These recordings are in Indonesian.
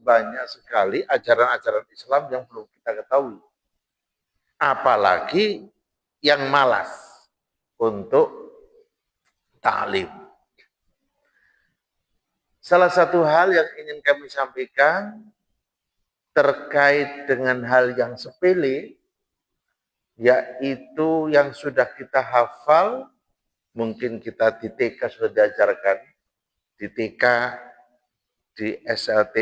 banyak sekali ajaran-ajaran Islam yang belum kita ketahui. Apalagi yang malas untuk ta'lim. Salah satu hal yang ingin kami sampaikan terkait dengan hal yang sepele, yaitu yang sudah kita hafal, mungkin kita di TK sudah diajarkan, di TK, di SLT,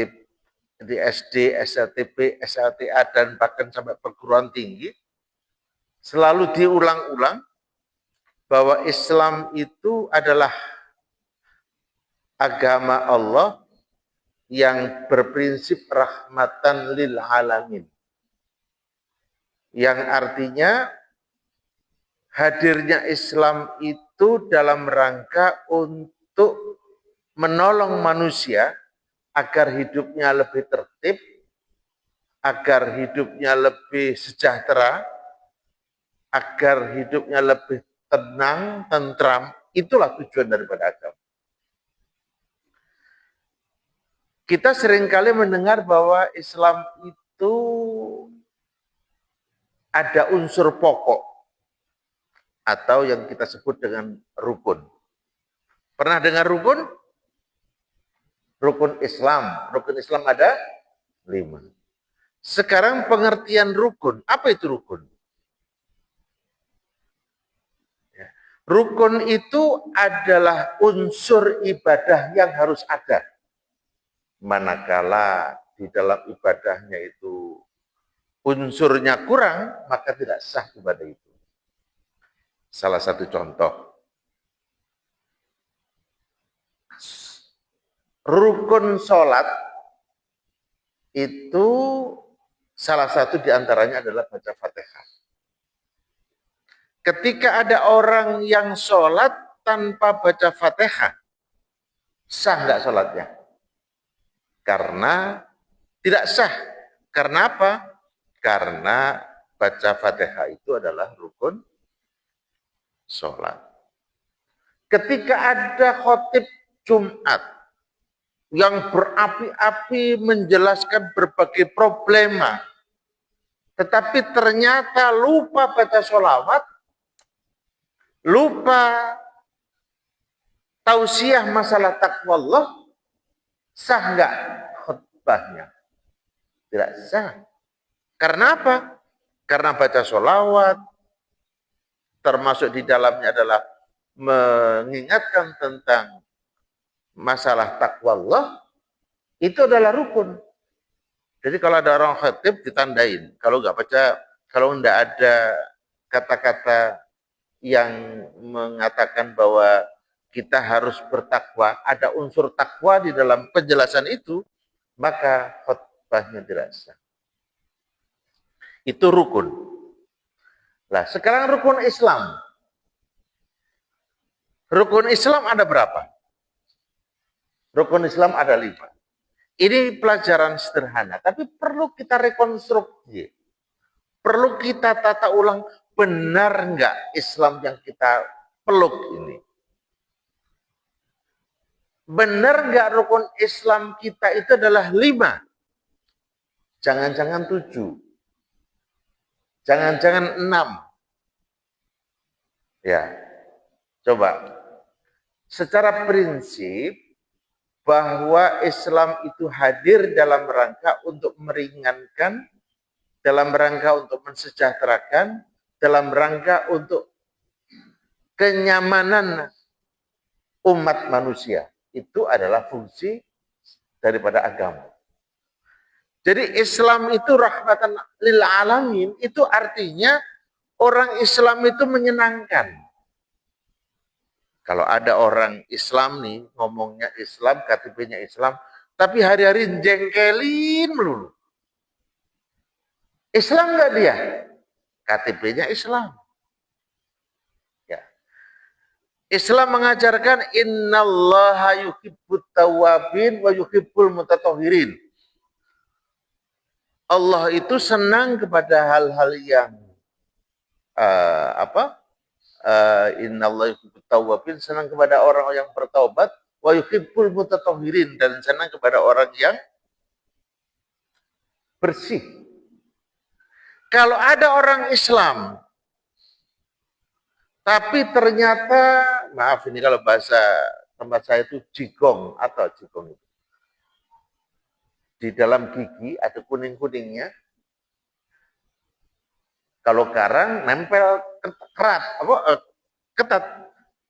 di SD, SLTP, SLTA, dan bahkan sampai perguruan tinggi, selalu diulang-ulang bahwa Islam itu adalah agama Allah yang berprinsip rahmatan lil alamin. Yang artinya hadirnya Islam itu dalam rangka untuk menolong manusia agar hidupnya lebih tertib, agar hidupnya lebih sejahtera, agar hidupnya lebih tenang, tentram. Itulah tujuan daripada agama. Kita seringkali mendengar bahwa Islam itu ada unsur pokok atau yang kita sebut dengan rukun. Pernah dengar rukun? Rukun Islam. Rukun Islam ada 5. Sekarang pengertian rukun. Apa itu rukun? Rukun itu adalah unsur ibadah yang harus ada. Manakala di dalam ibadahnya itu unsurnya kurang, maka tidak sah ibadah itu. Salah satu contoh, rukun sholat itu salah satu diantaranya adalah baca Fatihah. Ketika ada orang yang sholat tanpa baca Fatihah, sah nggak sholatnya? Karena tidak sah. Karena apa? Karena baca Fatihah itu adalah rukun sholat. Ketika ada khotib Jumat yang berapi-api menjelaskan berbagai problema, tetapi ternyata lupa baca sholawat, lupa tausiah masalah takwa Allah, sah nggak khutbahnya? Tidak sah. Karena apa? Karena baca sholawat, termasuk di dalamnya adalah mengingatkan tentang masalah takwa Allah, itu adalah rukun. Jadi kalau ada orang khatib ditandain, kalau nggak baca, kalau nggak ada kata-kata yang mengatakan bahwa kita harus bertakwa, ada unsur takwa di dalam penjelasan itu, maka khutbahnya tidak sah. Itu rukun. Nah, sekarang rukun Islam. Rukun Islam ada berapa? Rukun Islam ada 5. Ini pelajaran sederhana, tapi perlu kita rekonstruksi. Perlu kita tata ulang, benar nggak Islam yang kita peluk ini? Benar nggak rukun Islam kita itu adalah 5? Jangan-jangan 7. Jangan-jangan 6. Ya, coba. Secara prinsip, bahwa Islam itu hadir dalam rangka untuk meringankan, dalam rangka untuk mensejahterakan, dalam rangka untuk kenyamanan umat manusia. Itu adalah fungsi daripada agama. Jadi Islam itu rahmatan lil alamin, itu artinya orang Islam itu menyenangkan. Kalau ada orang Islam nih, ngomongnya Islam, KTP-nya Islam, tapi hari-hari jengkelin melulu. Islam enggak dia? KTP-nya Islam. Ya. Islam mengajarkan innallaha yuhibbut tawwabin wa yuhibbul mutatahhirin. Allah itu senang kepada hal-hal yang innallaha yuhibbut tawwabin, senang kepada orang yang bertaubat, wa yuhibbul mutatahhirin, dan senang kepada orang yang bersih. Kalau ada orang Islam, tapi ternyata, maaf ini kalau bahasa tempat saya itu jigong atau jigong itu. Di dalam gigi ada kuning-kuningnya. Kalau garang nempel ketat, ketat.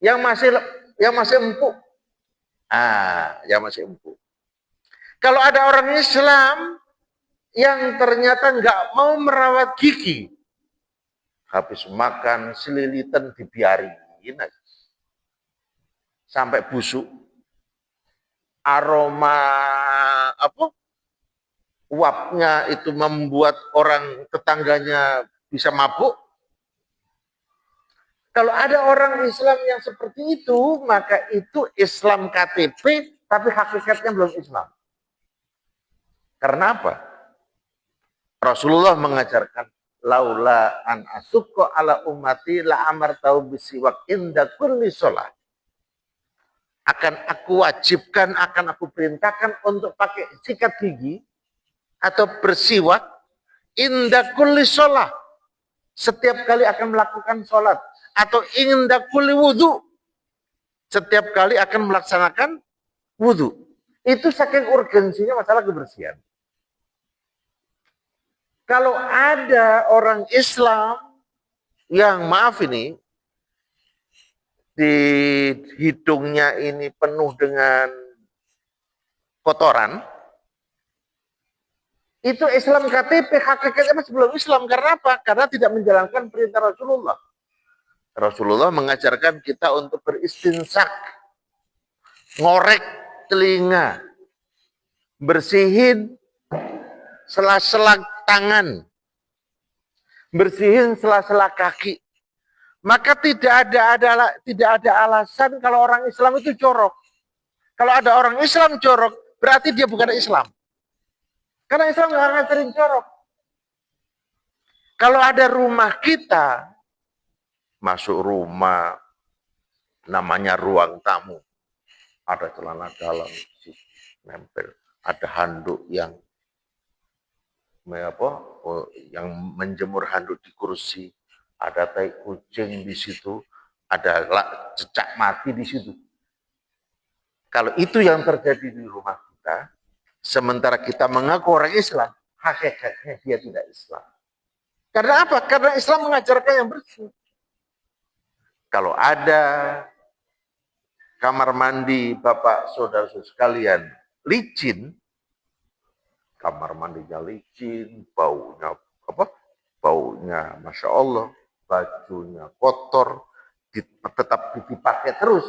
Yang masih empuk. Yang masih empuk. Kalau ada orang Islam yang ternyata nggak mau merawat gigi, habis makan selilitan dibiarin sampai busuk, aroma uapnya itu membuat orang tetangganya bisa mabuk. Kalau ada orang Islam yang seperti itu, maka itu Islam KTP, tapi hakikatnya belum Islam. Karena apa? Rasulullah mengajarkan, laula an asukko ala ummati la amartau bisiwak inda kulli sholat. Akan aku wajibkan, akan aku perintahkan untuk pakai sikat gigi atau bersiwak inda kulli sholat. Setiap kali akan melakukan sholat. Atau inda kulli wudhu. Setiap kali akan melaksanakan wudhu. Itu saking urgensinya masalah kebersihan. Kalau ada orang Islam yang maaf ini, di hidungnya ini penuh dengan kotoran, itu Islam KTP, hakikatnya masih belum Islam. Karena apa? Karena tidak menjalankan perintah Rasulullah. Rasulullah mengajarkan kita untuk beristinsak, ngorek telinga, bersihin sela-sela tangan, bersihin sela-sela kaki. Maka tidak ada alasan kalau orang Islam itu jorok. Kalau ada orang Islam jorok, berarti dia bukan Islam. Karena Islam nggak ngajarin jorok. Kalau ada rumah kita, masuk rumah, namanya ruang tamu, ada celana dalam, nempel, ada handuk yang menjemur handuk di kursi, ada tai kucing di situ, ada cecak mati di situ. Kalau itu yang terjadi di rumah kita, sementara kita mengaku orang Islam, hakikatnya dia tidak Islam. Karena apa? Karena Islam mengajarkan yang bersih. Kalau ada kamar mandi Bapak Saudara sekalian licin, kamar mandinya licin, baunya Baunya Masya Allah, bajunya kotor, tetap dipakai terus,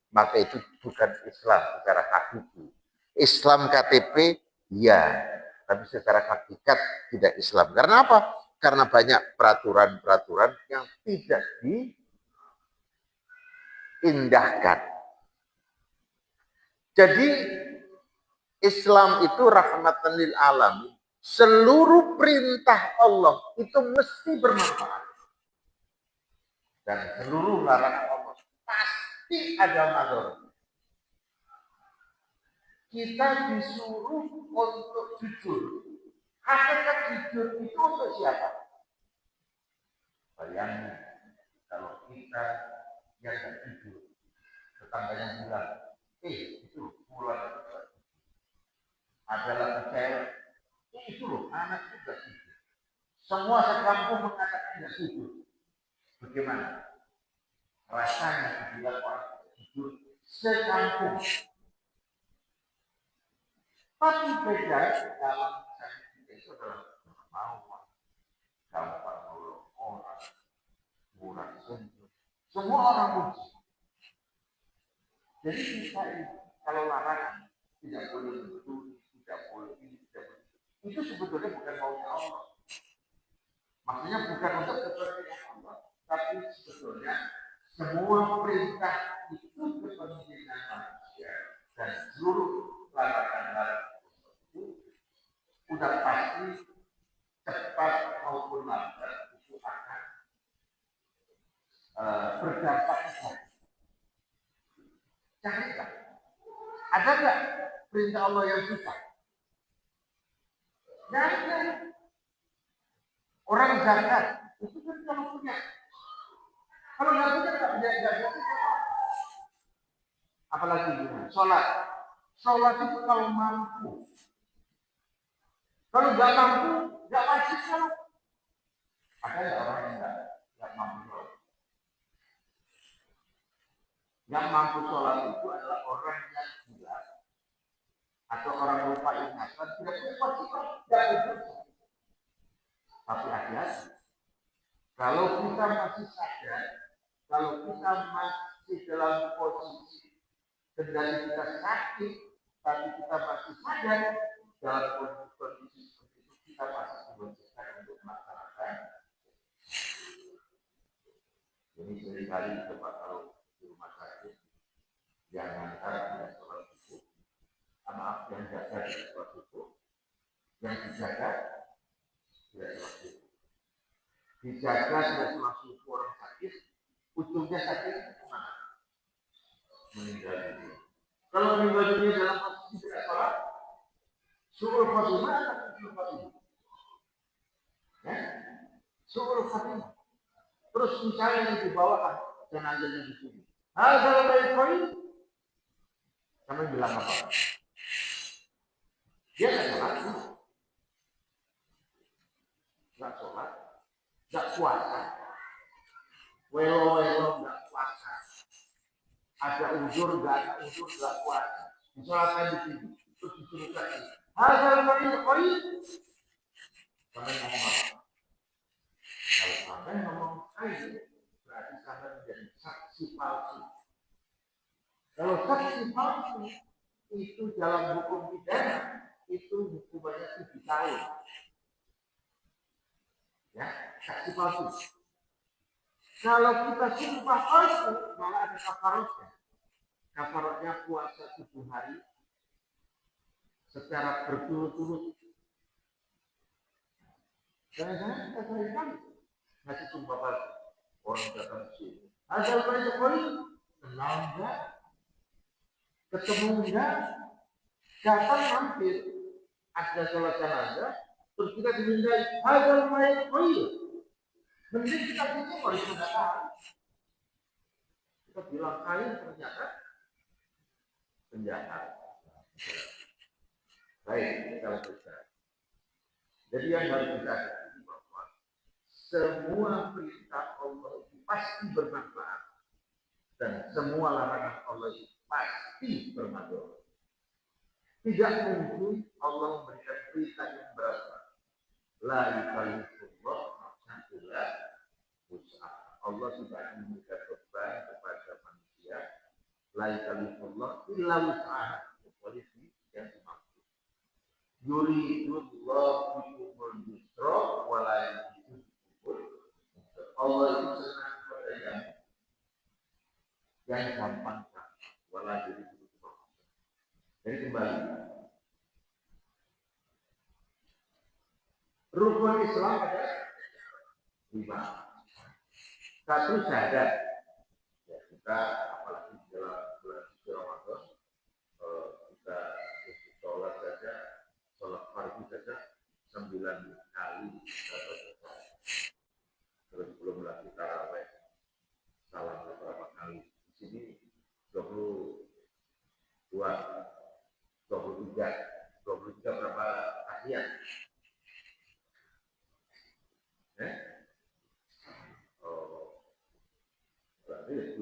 maka itu bukan Islam secara hakiki. Islam KTP, ya, tapi secara hakikat tidak Islam. Karena apa? Karena banyak peraturan-peraturan yang tidak diindahkan. Jadi Islam itu rahmatan lil alamin. Seluruh perintah Allah itu mesti bermanfaat. Dan seluruh larangan Allah pasti ada mador. Kita disuruh untuk jujur. Hakikat jujur itu untuk siapa? Bayangin kalau kita yang tidak jujur, tetangganya bilang, itu bulan adalah cewek, itu loh anak juga jujur. Semua sekampung mengatakan tidak jujur. Bagaimana rasanya bila orang jujur sekampung? Tapi beda dalam itu adalah kemauan, gampang nolong orang, murah senyum, semua orang puji. Jadi kita ini kalau larangan tidak boleh mencuri, tidak boleh ini, tidak boleh itu sebetulnya bukan maunya Allah. Maksudnya bukan untuk kepentingan Allah, tapi sebetulnya semua perintah itu kepentingan manusia dan seluruh larangan-larangan itu sudah pasti cepat maupun lambat itu akan berdampak negatif. Carilah, ada nggak perintah Allah yang susah? Jangan. Orang zakat itu kan kalau punya. Kalau nggak punya nggak bisa zakat. Apalagi gimana? Sholat. Sholat itu kalau mampu. Kalau nggak mampu, nggak wajib sholat. Ada orang yang nggak mampu sholat. Yang mampu sholat itu adalah orang yang gila atau orang lupa ingatan tidak punya kewajiban. Tapi hati-hati. Kalau kita masih sadar, kalau kita masih dalam posisi kendali kita sakit, tapi kita masih sadar dalam kondisi seperti itu kita masih diwajibkan untuk melaksanakan. Jadi seringkali coba kalau di rumah sakit yang ngantar tidak sholat subuh, maaf yang jaga tidak sholat subuh, yang dijaga tidak sholat subuh. Dijaga tidak sholat subuh orang sakit, ujungnya sakit kemana? Meninggal dunia. Kalau meninggal dunia dalam posisi tidak sholat, suruh khotimah atau suruh khotimah? Ya, suruh khotimah. Terus misalnya yang dibawakan jenazahnya di sini. Kalau baik koi, kami bilang apa? Dia nggak sholat, nggak puasa, welo nggak puasa. Ada uzur nggak puasa. Disolatkan di sini, terus disuruh lagi. Kalau baik koi, kami ngomong apa? Kalau sampai ngomong kali, berarti sampai menjadi saksi palsu. Kalau saksi palsu itu dalam hukum pidana itu hukumannya 7 tahun. Ya, saksi palsu. Kalau kita sumpah palsu, malah ada kafaratnya. Kafaratnya puasa 7 hari secara berturut-turut. Jangan-jangan kita sering ngasih sumpah palsu. Orang datang ke sini. Asal banyak polis, kenal enggak? Ketemu enggak? Datang hampir. Ada sholat jenazah, terus kita dimintai asal banyak polis. Mending kita punya polis mendatang. Kita bilang kain ternyata penjahat. Baik, kita lanjutkan. Jadi yang harus kita sadari bahwa semua perintah Allah itu pasti bermanfaat dan semua larangan Allah itu pasti bermanfaat. Tidak mungkin Allah memberikan perintah yang berapa. La yukallifullah nafsan illa wus'aha. Allah tidak memberikan beban kepada manusia. La yukallifullah illa wus'aha. Kecuali yang mampu. Yuridullah bikumul yusra wa la yuridul. Allah itu senang pada yang gampang wala yuridul. Jadi kembali. Rukun Islam ada 5. Satu syahadat. Ya, kita apalagi dalam bulan suci Ramadan kita sholat saja, sholat fardu saja 9 kali kita baca. Terus belum lagi tarawih salam beberapa kali. Di sini 22, 23 berapa tahiyat? Berarti 12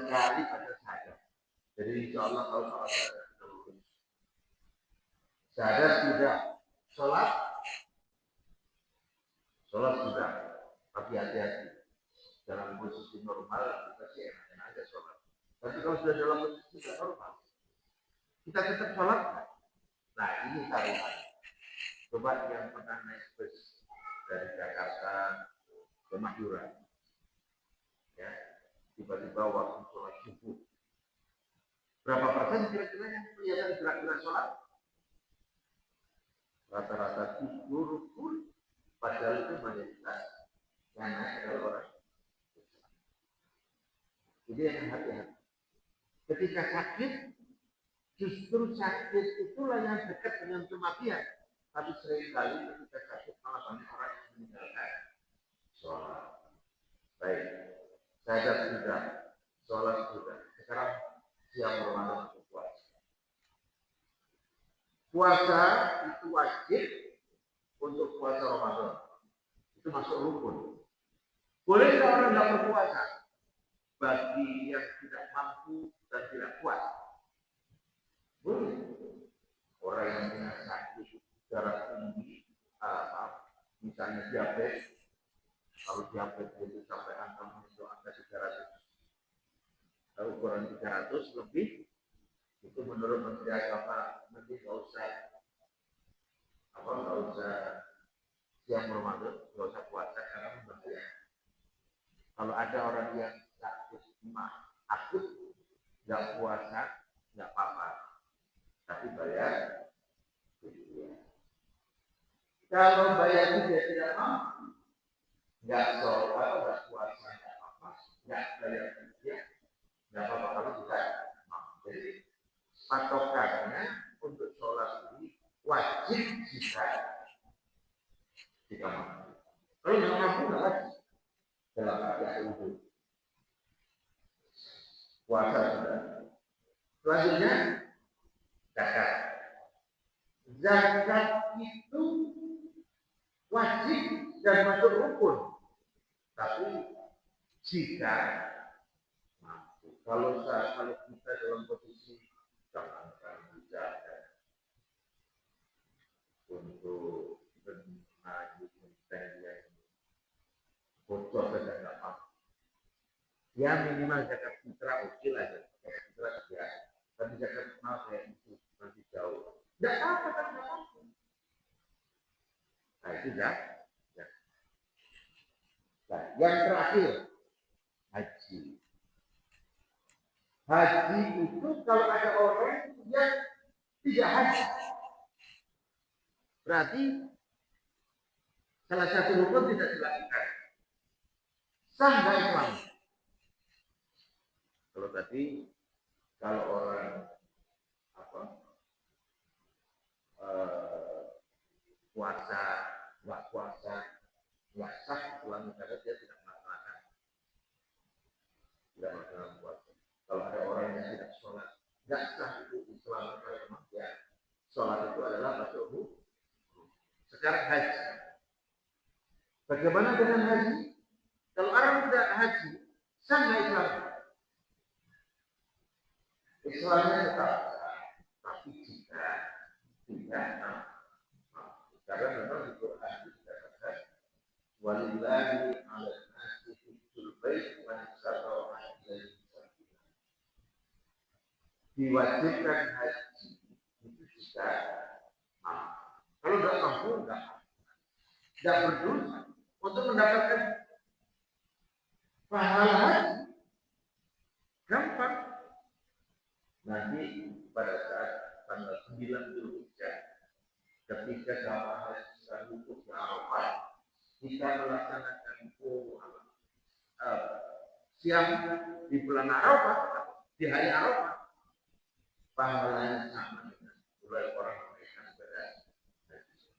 kali pada syahadat. Jadi insya Allah kalau syahadat sudah, sholat sudah, tapi hati-hati. Dalam posisi normal kita sih enak aja sholat. Tapi kalau sudah dalam posisi tidak normal, kita tetap sholat. Nah ini taruhan. Coba yang pernah naik bus dari Jakarta ke Madura, ya, tiba-tiba waktu sholat subuh, berapa persen kira-kira yang kelihatan gerak-gerak sholat? Rata-rata 70, padahal itu mayoritas yang naik adalah orang. Jadi yang hati-hati. Ketika sakit, Justru sakit itulah yang dekat dengan kematian. Tapi seringkali ketika sakit malah banyak orang yang meninggalkan sholat. Baik, sadar sudah, sholat sudah. Sekarang siang Ramadan untuk puasa. Puasa itu wajib untuk puasa Ramadan. Itu masuk rukun. Boleh orang tidak berpuasa? Bagi yang tidak mampu dan tidak kuat. Boleh. Orang yang punya sakit darah tinggi, misalnya diabetes, kalau diabetes itu sampai angka menyentuh angka 300, kalau ukuran 300 lebih, itu menurut Menteri Agama nanti nggak usah siang Ramadan, nggak usah puasa karena membahaya. Kalau ada orang yang sakit akut, nggak puasa, nggak apa-apa, tapi bayar. Kalau bayar dia tidak mampu, nggak sholat, nggak puasa, nggak apa, nggak bayar dia, nggak apa-apa kalau tidak mampu. Jadi patokannya untuk sholat ini wajib jika mampu. Kalau nggak mampu nggak wajib. Dalam keadaan itu puasa sudah. Selanjutnya zakat. Zakat itu wajib dan masuk rukun. Tapi jika mampu. Kalau kita dalam posisi jangankan zakat untuk menaiki konten yang bocor saja nggak mampu. Ya minimal zakat fitrah oke lah, zakat fitrah ya. Tapi zakat mal kayak itu nanti jauh. Nggak apa-apa kan nggak mampu. Nah itu ya. Nah, yang terakhir haji. Haji itu kalau ada orang yang tidak haji, berarti salah satu rukun tidak dilakukan. Sah nggak Islam? Kalau tadi kalau orang puasa, nggak sah Islam karena dia tidak melaksanakan puasa. Kalau ada orang yang tidak sholat, nggak sah itu Islam karena memang ya sholat itu adalah masuk hukum. Sekarang haji. Bagaimana dengan haji? Kalau orang tidak haji, sah nggak Islam? Islamnya tetap sah, tapi jika tidak karena memang di Quran dikatakan walillahi 'alan nasi hijjul bait man istata'a ilaihi sabila. Diwajibkan haji itu jika mampu. Kalau tidak mampu tidak berdosa untuk mendapatkan pahala haji. Gampang. Nanti pada saat tanggal 9 Dzulhijjah ketika jamaah haji wukuf di Arafah, kita melaksanakan siang di bulan Arafah, di hari Arafah, pahalanya sama dengan mulai orang menunaikan ibadah haji.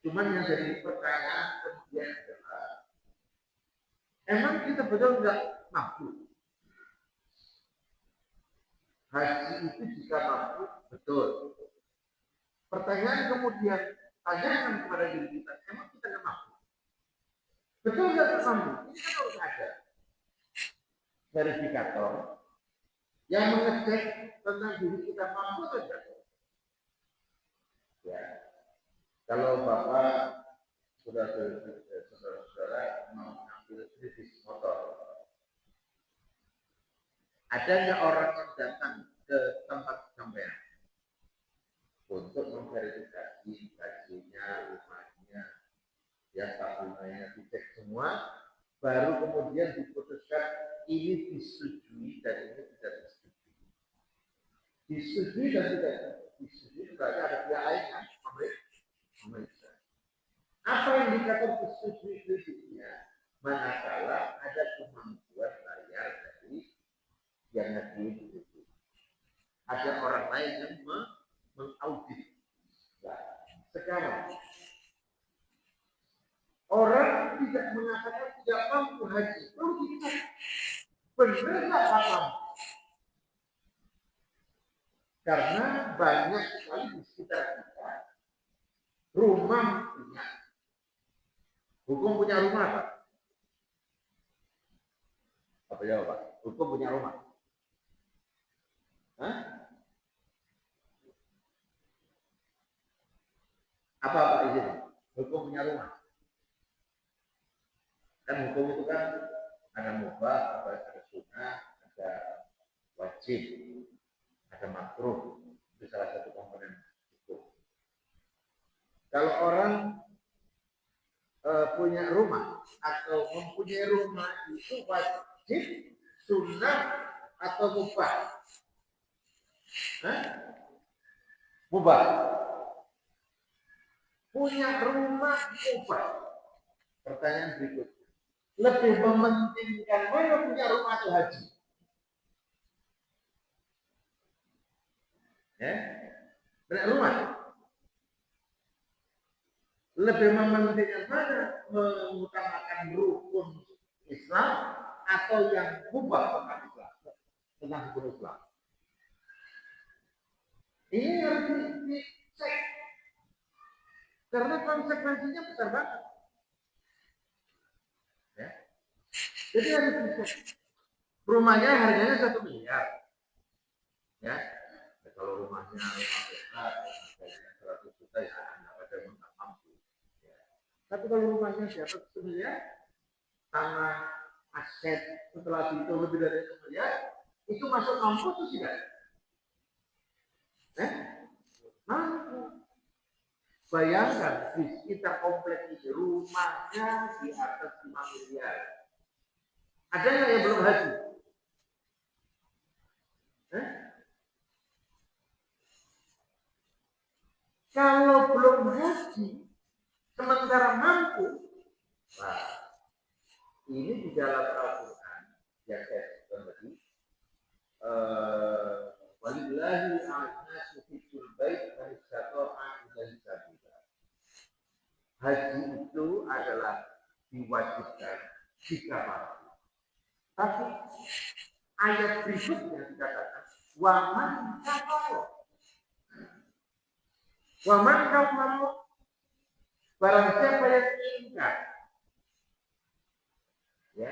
Cuman yang jadi pertanyaan kemudian adalah, emang kita betul nggak mampu? Haji itu jika mampu, betul. Pertanyaan kemudian, tanyakan kepada diri kita, emang kita nggak mampu? Betul nggak mampu? Ini kan harus ada verifikator yang mengecek tentang diri kita mampu atau tidak. Ya, kalau Bapak sudah saudara-saudara mau ambil kredit motor, ada nggak orang yang datang ke tempat sampean untuk memverifikasi gajinya, rumahnya, ya tabungannya dicek semua, baru kemudian diputuskan ini disetujui dan ini tidak disetujui. Disetujui dan tidak disetujui berarti ada pihak lain yang memeriksa. Apa yang dikatakan disetujui kreditnya? Manakala ada kemampuan bayar dari yang ngajuin itu. Ada orang lain yang mengaudit. Nah, sekarang orang tidak mengatakan tidak mampu haji. Lalu kita benar nggak mampu? Karena banyak sekali di sekitar kita rumah punya. Hukum punya rumah apa? Apa jawab Pak? Hukum punya rumah. Hah? Apa Pak izin? Hukum punya rumah. Kan hukum itu kan ada mubah, ada sunnah, ada wajib, ada makruh. Itu salah satu komponen hukum. Kalau orang punya rumah atau mempunyai rumah itu wajib, sunnah atau mubah? Hah? Mubah. Punya rumah mubah. Pertanyaan berikutnya. Lebih mementingkan mana punya rumah atau haji? Ya? Punya rumah. Lebih mementingkan mana mengutamakan rukun Islam atau yang mubah tentang Islam, tentang hukum Islam. Ini harus dicek karena konsekuensinya besar banget. Ya. Jadi harus dicek. Rumahnya harganya 1 miliar. Ya. Kalau rumahnya rumah besar, harganya 100 juta ya anak ada yang nggak mampu. Ya. Tapi kalau rumahnya di atas 1 miliar, tanah, aset setelah itu lebih dari 1 miliar, itu masuk mampu atau tidak? Mampu. Bayangkan di sekitar kompleks ini rumahnya di atas 5 miliar. Ada yang belum haji? Kalau belum haji, sementara mampu, nah, ini di dalam Al-Quran yang saya sebutkan tadi, walillahi a'nasu hijjul bait man istata'a ilaihi sabila. Haji itu adalah diwajibkan jika mampu. Tapi ayat berikutnya dikatakan waman kafaro. Waman kafaro, barang siapa yang ingkar, ya,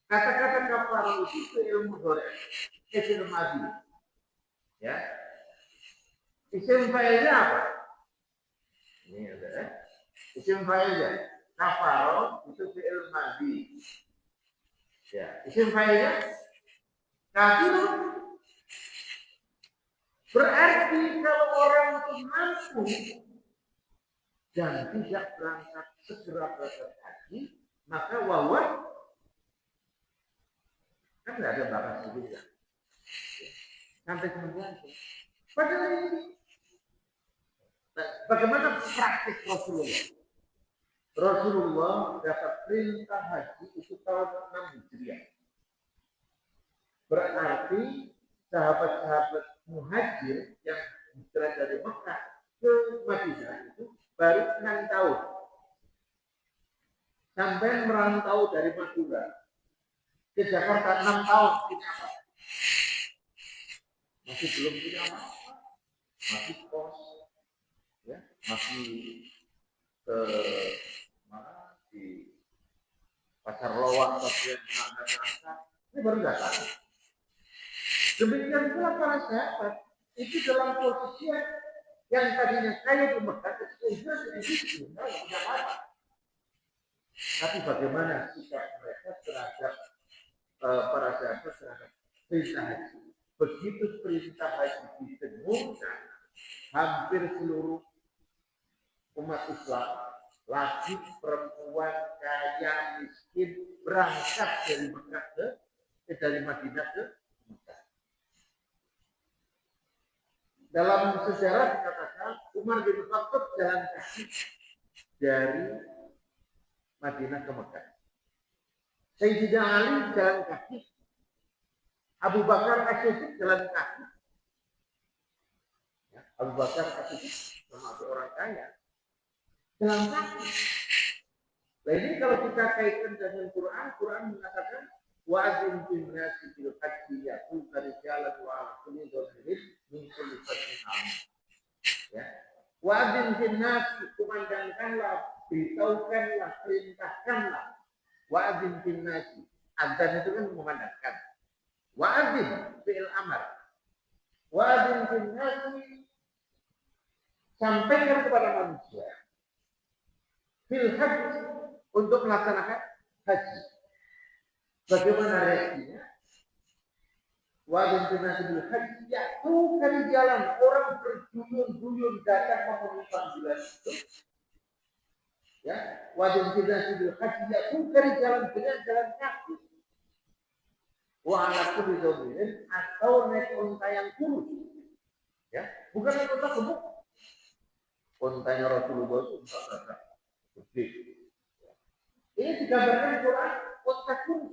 kata-kata kafaro itu ilmu mudhari, isim madhi, ya. Isim fa'ilnya apa? Ini ada ya. Isim fa'ilnya kafaro itu fi'il madhi. Ya, isim fa'ilnya kafir. Berarti kalau orang itu mampu dan tidak berangkat segera berangkat haji, maka wawah kan tidak ada bakas juga. Sampai kemudian. Padahal ini, nah, bagaimana praktik Rasulullah? Rasulullah dapat perintah haji itu tahun 6 Hijriah. Berarti sahabat-sahabat muhajir yang hijrah dari Mekah ke Madinah itu baru 6 tahun. Sampai merantau dari Madura ke Jakarta 6 tahun. Kenapa? Masih belum punya apa-apa. Masih kos. Ya, masih ke mana di Pasar Lowak bagian Jakarta. Ini baru datang. Demikian pula para sahabat itu dalam posisi yang tadinya kaya di Mekah ketika hijrah jadi miskin, tidak apa. Tapi bagaimana sikap mereka terhadap para sahabat terhadap perintah haji? Begitu perintah haji didengungkan, hampir seluruh umat Islam, laki, perempuan, kaya, miskin, berangkat dari Mekah dari Madinah ke Mekah. Dalam sejarah dikatakan Umar bin Khattab jalan kaki dari Madinah ke Mekah. Sayyidina Ali jalan kaki Abu Bakar As-Siddiq jalan kaki. Ya, Abu Bakar As-Siddiq termasuk orang kaya. Jalan kaki. Nah ini kalau kita kaitkan dengan Quran, Quran mengatakan wa'adzin bin nasi bil hajji ya'tuka rijalan wa 'ala kulli dhamirin min kulli fajjin 'amik. Ya. Wa'adzin bin nasi, kumandangkanlah, beritahukanlah, perintahkanlah. Wa'adzin bin nasi. Adzan itu kan memandangkan. Wa'adzin fi'il amar. Wa'adzin bin nasi, sampaikan kepada manusia. Fil haji, untuk melaksanakan haji. Bagaimana reaksinya? Wa'adzin bin nasi bil haji, yaitu dari jalan orang berduyun-duyun datang memenuhi panggilan itu. Ya, wa'adzin bin nasi bil haji, yaitu dari jalan dengan jalan kaki. Wa 'ala kulli dhamirin, atau naik unta yang kurus. Ya, bukan naik unta gemuk. Untanya Rasulullah itu unta gagah gede. Ini digambarkan Quran unta kurus.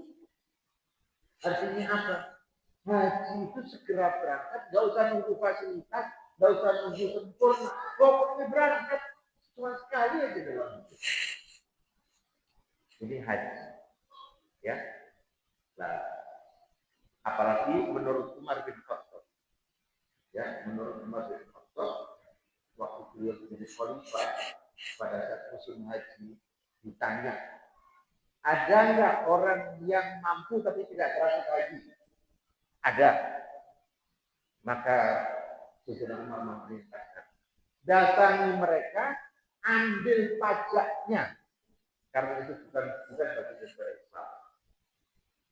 Artinya apa? Haji itu segera berangkat, nggak usah nunggu fasilitas, nggak usah nunggu sempurna, pokoknya berangkat cuma sekali aja dalam hidup. Ini haji, ya. Nah, apalagi menurut Umar bin Khattab, ya, menurut Umar bin Khattab, waktu beliau menjadi khalifah pada saat musim haji ditanya, ada nggak orang yang mampu tapi tidak berangkat haji? Ada. Maka Sayyidina Umar memerintahkan, datangi mereka, ambil pajaknya, karena itu bukan bagi negara Islam.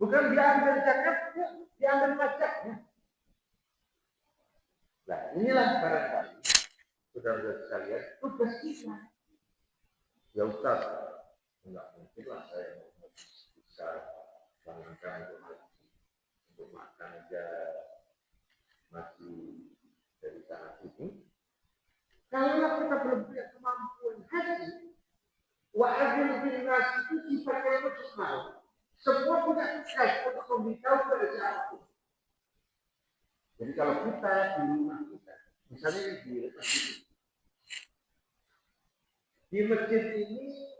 Bukan diambil zakatnya, diambil pajaknya. Nah, inilah barangkali saudara-saudara sekalian, tugas kita. Ya Ustaz, enggak mungkin lah saya bisa bangunkan untuk makan aja masih dari sana sini. Kalau kita belum punya kemampuan haji, wa'adzin bin nasi itu sifatnya maksimal. Semua punya tugas untuk memberitahu kepada siapapun. Jadi kalau kita di rumah kita, misalnya di masjid, di masjid ini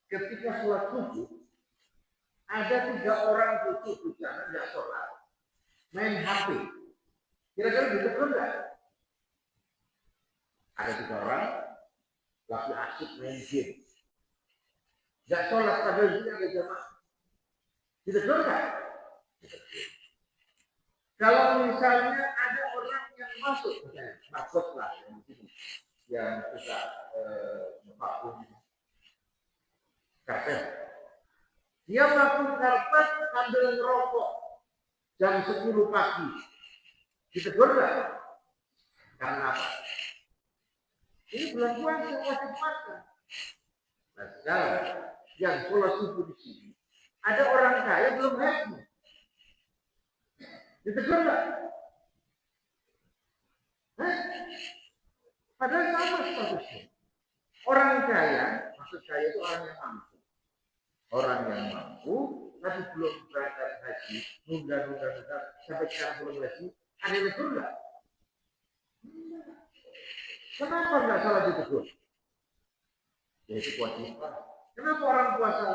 ketika sholat subuh ada 3 orang duduk di sana tidak sholat, main HP. Kira-kira gitu enggak? Ada 3 orang lagi asik main game, tidak sholat padahal ini ada jamaah. Gitu enggak? Kalau misalnya ada orang yang masuk, masuklah yang suka vakum karpet, dia vakum karpet sambil ngerokok jam 10 pagi, ditegur nggak? Karena apa? Ini bulan puasa, wajib makan. Nah sekarang yang sholat subuh di sini ada orang kaya belum haji, ditegur nggak? Padahal sama statusnya. Orang kaya, maksud saya itu orang yang mampu. Orang yang mampu, tapi belum berangkat haji, nunda, sampai sekarang belum haji, ada yang tegur nggak? Kenapa nggak salah ditegur? Ya itu kewajiban. Kenapa orang puasa,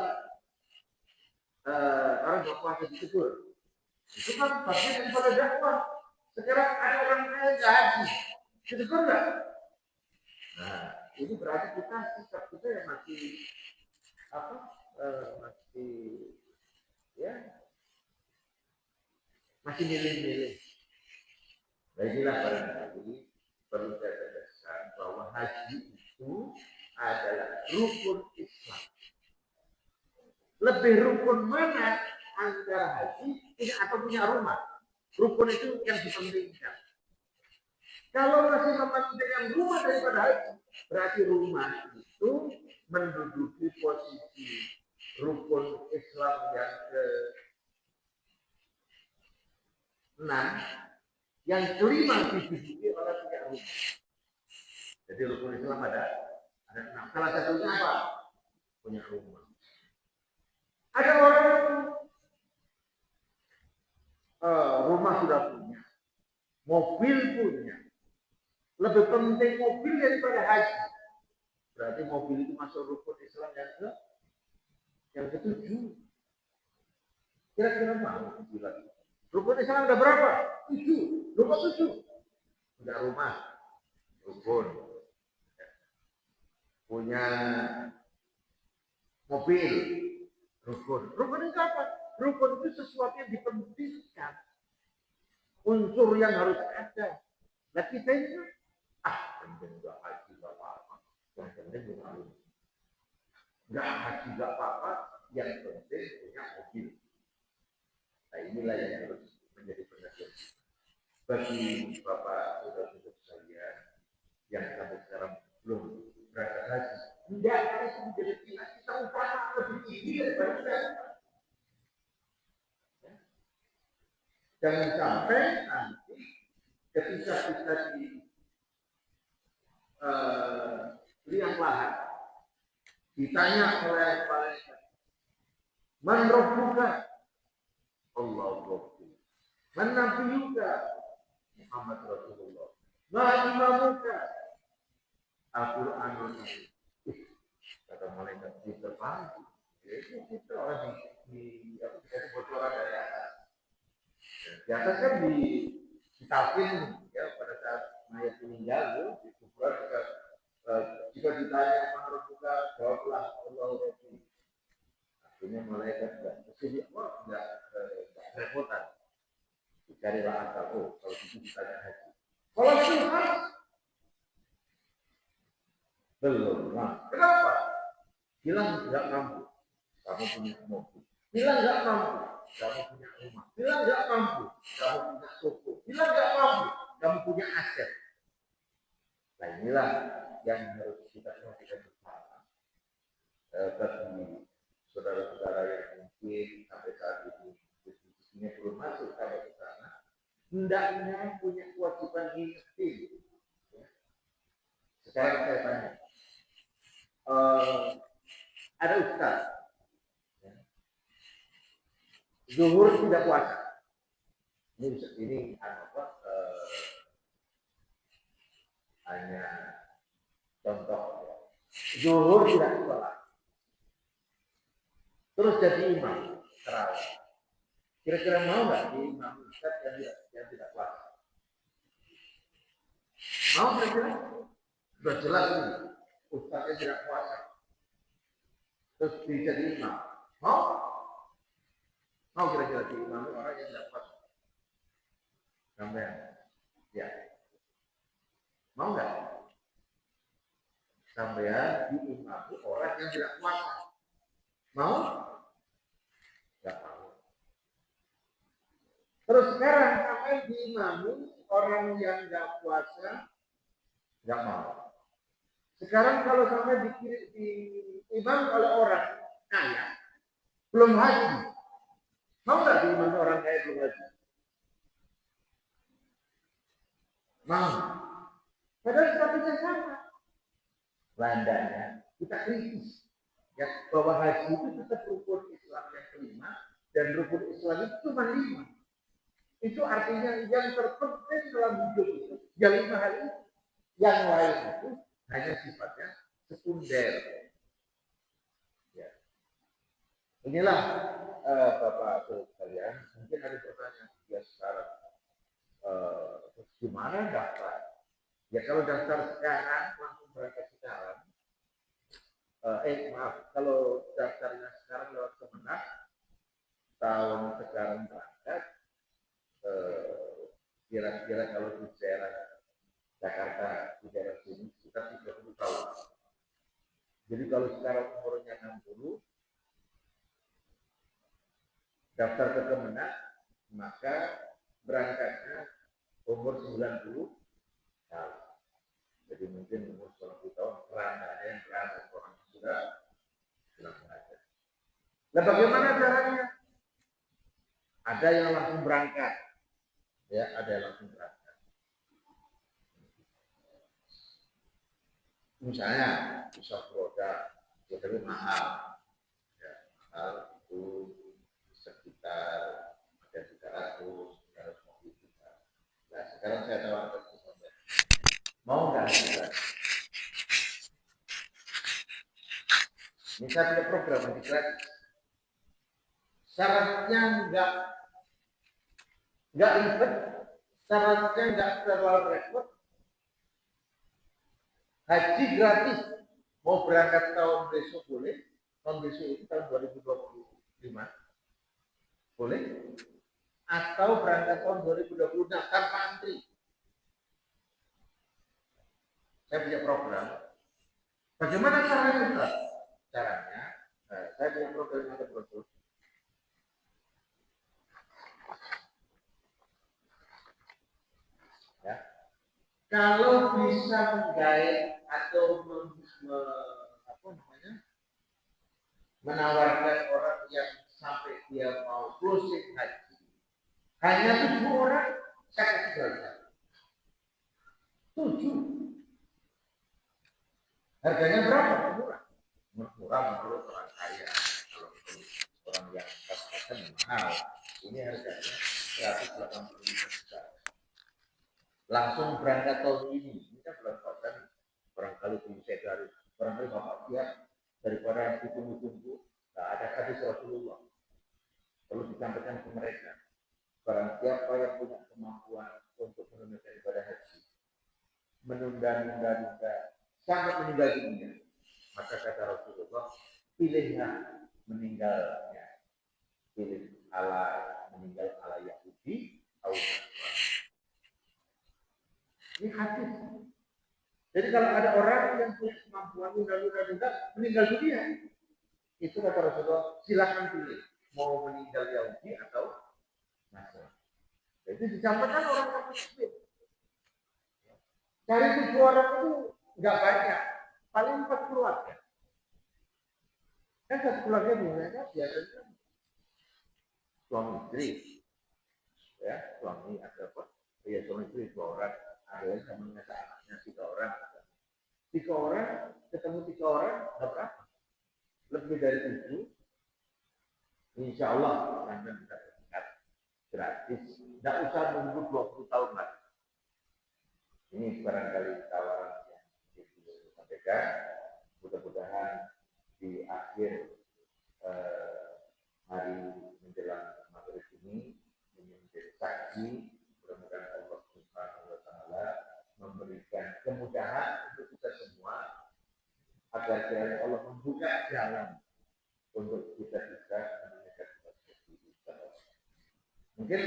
orang nggak puasa ditegur? Itu kan bagian daripada dakwah. Sekarang ada orang kaya nggak haji, ditegur nggak? Nah, ini berarti kita sikap kita yang masih apa? Masih ya masih milih-milih. Nah inilah barangkali perlu saya tegaskan bahwa haji itu adalah rukun Islam. Lebih rukun mana antara haji atau punya rumah? Rukun itu yang dipentingkan. Kalau masih mementingkan rumah daripada haji, berarti rumah itu menduduki posisi rukun Islam yang ke-6, yang kelima diduduki oleh punya rumah. Jadi rukun Islam ada 6. Salah satunya apa? Punya rumah. Ada orang rumah sudah punya, mobil punya. Lebih penting mobil daripada haji. Berarti mobil itu masuk rukun Islam yang ketujuh. Kira-kira mau bilang. Rukun Islam ada berapa? 7. Rukun 7. Punya rumah, rukun. Punya mobil, rukun. Rukun itu apa? Rukun itu sesuatu yang dipentingkan. Unsur yang harus ada. Nah kita ini penting gak haji gak apa-apa. Yang penting punya rumah. Gak haji gak apa-apa. Yang penting punya mobil. Nah inilah yang harus menjadi perhatian bagi Bapak saudara-saudara saya yang sampai sekarang belum berangkat haji. Tidak harus menjadi kita upaya lebih tinggi daripada kita. Jangan sampai nanti ketika kita di liang lahat ditanya oleh malaikat, man rabbuka? Allah Rabbuka. Man nabiyuka? Muhammad Rasulullah. Ma imamuka? Al-Qur'anul Karim. Kata malaikat kita paham. Itu kita orang di bocoran dari atas. Di atas kan ditalkin ya pada saat mayat meninggal di kuburan jika ditanya man rabbuka, jawablah Allah Rabbuka. Akhirnya malaikat kesini enggak repotan. Dicarilah akal. Kalau itu ditanya haji. Kalau Tuhan belum. Nah, kenapa? Bilang nggak mampu. Kamu punya mobil. Bilang nggak mampu. Kamu punya rumah. Bilang nggak mampu. Kamu punya toko. Bilang nggak mampu. Kamu punya aset. Nah inilah yang harus kita perhatikan bersama. Bagi saudara-saudara yang mungkin sampai saat ini diskusinya belum masuk sampai ke sana, hendaknya punya kewajiban ingat. Sekarang saya tanya, ada ustaz, zuhur tidak puasa. Ini hanya contoh. Zuhur tidak sholat. Terus jadi imam terawih. Kira-kira mau nggak di imam ustaz yang tidak puasa? Mau kira-kira? Sudah jelas ini, ustaznya tidak puasa. Terus jadi imam. Mau? Mau kira-kira di imam orang yang tidak puasa? Sampai ya. Mau nggak? Sampai di imam orang yang tidak puasa. Mau? Nggak mau. Terus sekarang sampai di imam orang yang tidak puasa nggak mau. Sekarang kalau sampai di imam oleh orang kaya belum haji, mau nggak di imam orang kaya belum haji? Mau. Padahal statusnya sama. Landanya kita kritis ya bahwa haji itu tetap rukun Islam yang kelima dan rukun Islam itu cuma 5. Itu artinya yang terpenting dalam hidup itu yang 5 hal itu. Yang lain itu hanya sifatnya sekunder. Ya. Inilah Bapak sekalian, mungkin ada pertanyaan ya sekarang. Gimana daftar? Ya kalau daftar sekarang langsung berangkat sekarang. Kalau daftarnya sekarang lewat Kemenak, tahun sekarang berangkat, kira-kira kalau di daerah Jakarta, di daerah sini sekitar 30 tahun. Jadi kalau sekarang umurnya 60, daftar ke Kemenak, maka berangkatnya umur 90 tahun. Jadi mungkin umur 90 tahun, ada yang berangkat orang sudah berangkat. Nah bagaimana caranya? Ada yang langsung berangkat, ya ada yang langsung berangkat. Misalnya bisa produk, jadi mahal, ya mahal itu sekitar ada 300 sekarang saya tawarkan ke saudara. Mau nggak kita? Misalnya program yang gratis. Syaratnya nggak ribet, syaratnya nggak terlalu repot. Haji gratis. Mau berangkat tahun besok boleh. Tahun besok itu tahun 2025 boleh. Atau berangkat tahun 2026 tanpa antri. Saya punya program. Bagaimana caranya Ustaz? Caranya, saya punya program yang terbentuk. Ya. Kalau bisa menggait atau menawarkan orang yang sampai dia mau closing haji, hanya 7 orang, saya kasih gratis. 7. Harganya berapa? Murah. Murah menurut orang kaya. Kalau orang yang pas-pasan mahal. Ini harganya 180 juta. Langsung berangkat tahun ini. Ini kan bulan puasa nih. Barangkali bisa dari barangkali bapak siap daripada ditunggu-tunggu. Nah, ada hadis Rasulullah. Perlu disampaikan ke mereka. Barang siapa yang punya kemampuan untuk menunaikan ibadah haji, menunda-nunda sangat meninggal dunia, maka kata Rasulullah, pilihlah meninggalnya, pilih meninggal ala Yahudi atau ini hadis. Jadi kalau ada orang yang punya kemampuan menunda-nunda meninggal dunia, itu kata Rasulullah, silakan pilih mau meninggal Yahudi atau Nasrani. Jadi disampaikan orang muslim. Cari 7 orang itu nggak banyak, paling 4 keluarga. Kan satu keluarga biasanya suami istri, ya suami ada apa? Ya suami istri 2 orang, ada yang sama dengan anaknya 3 orang. 3 orang ketemu 3 orang berapa? Lebih dari 7. Insya Allah Anda bisa berangkat gratis. Tidak usah menunggu 20 tahun lagi. Ini barangkali tawaran yang disampaikan. Mudah-mudahan di akhir hari menjelang maghrib ini menjadi saksi. Mudah-mudahan Allah Subhanahu wa Ta'ala memberikan kemudahan untuk kita semua agar kiranya Allah membuka jalan untuk kita bisa menunaikan ibadah haji. Mungkin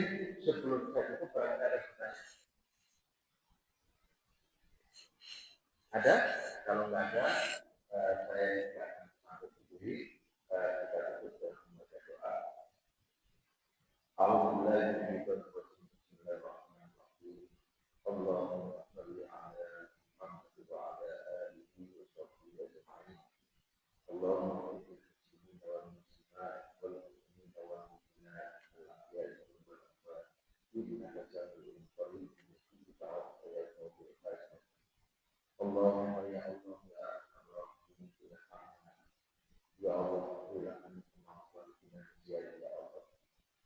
sebelum saya tutup barangkali ada pertanyaan. Ada? Kalau nggak ada, saya akan masuk sendiri. Kita tutup dengan membaca doa. Alhamdulillah, bismillahirrahmanirrahim. Allahumma shalli ala Muhammad wa ala alihi wa sahbihi ajma'in. Allahumma salli ala Muhammad wal muslimin wal muslimat wal ahya'i wal amwat. Innaka sami'un qarib mujibud da'wat ya rabbal. Allahumma ya Allah ya Rabbana ya Allah ya Allah ya Allah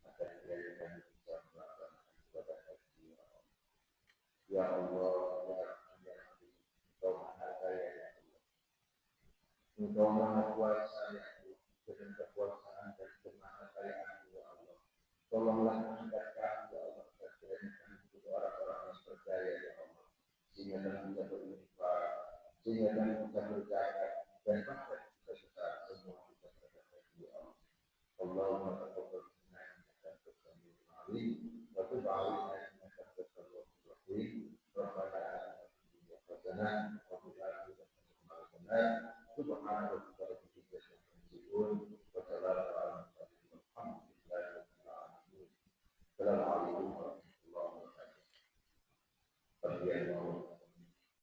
atas kalian bisa melakukan ibadah haji ya Allah ya Rahman ya Rahim Engkau maha kaya ya Allah Engkau maha kuasa ya Allah dengan kekuasaan dan kemahakayaan ya Allah tolonglah mengangkat kami ya Allah sekiranya kami untuk orang-orang yang percaya ya Allah sehingga kami bisa beristighfar sehingga kami bisa berzakat dan bahkan kita bisa semua kita berzakat ya Allah Allahumma taqabbal minna innaka antas samiul alim wa tub 'alaina innaka antat tawwabur rahim rabbana atina fid dunya hasanah wa fil akhirati hasanah